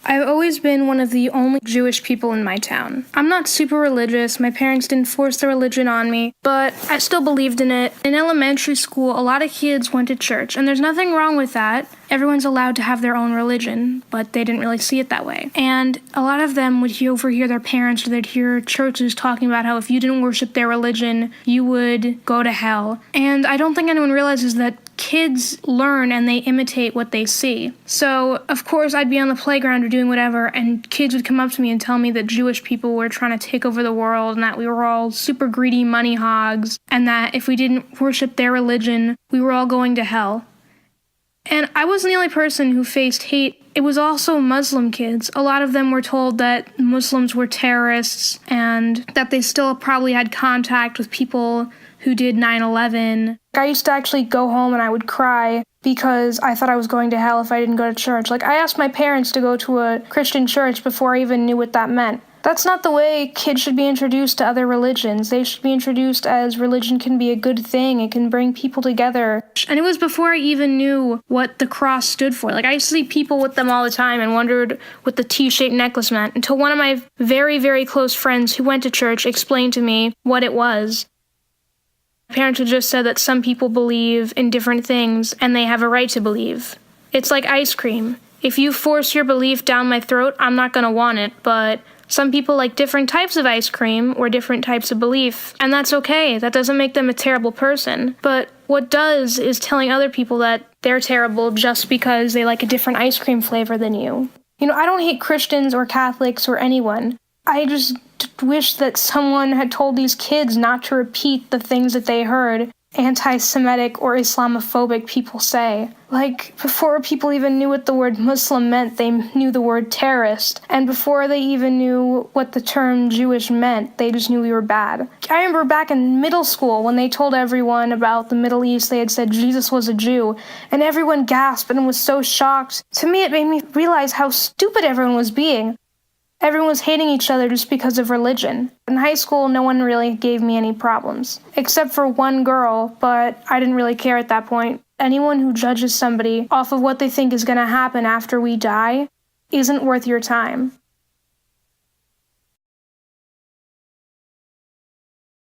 I've always been one of the only Jewish people in my town. I'm not super religious, my parents didn't force their religion on me, but I still believed in it. In elementary school, a lot of kids went to church, and there's nothing wrong with that. Everyone's allowed to have their own religion, but they didn't really see it that way. And a lot of them would overhear their parents, or they'd hear churches talking about how if you didn't worship their religion, you would go to hell. And I don't think anyone realizes that kids learn and they imitate what they see. So, of course, I'd be on the playground or doing whatever, and kids would come up to me and tell me that Jewish people were trying to take over the world and that we were all super greedy money hogs, and that if we didn't worship their religion, we were all going to hell. And I wasn't the only person who faced hate. It was also Muslim kids. A lot of them were told that Muslims were terrorists and that they still probably had contact with people who did 9/11. I used to actually go home and I would cry because I thought I was going to hell if I didn't go to church. I asked my parents to go to a Christian church before I even knew what that meant. That's not the way kids should be introduced to other religions. They should be introduced as religion can be a good thing. It can bring people together. And it was before I even knew what the cross stood for. I used to see people with them all the time and wondered what the T-shaped necklace meant until one of my very, very close friends who went to church explained to me what it was. My parents had just said that some people believe in different things and they have a right to believe. It's like ice cream. If you force your belief down my throat, I'm not going to want it, but some people like different types of ice cream or different types of belief, and that's okay. That doesn't make them a terrible person. But what does is telling other people that they're terrible just because they like a different ice cream flavor than you. I don't hate Christians or Catholics or anyone. I just wish that someone had told these kids not to repeat the things that they heard anti-Semitic or Islamophobic people say. Before people even knew what the word Muslim meant, they knew the word terrorist. And before they even knew what the term Jewish meant, they just knew we were bad. I remember back in middle school when they told everyone about the Middle East, they had said Jesus was a Jew, and everyone gasped and was so shocked. To me, it made me realize how stupid everyone was being. Everyone was hating each other just because of religion. In high school, no one really gave me any problems, except for one girl, but I didn't really care at that point. Anyone who judges somebody off of what they think is going to happen after we die isn't worth your time.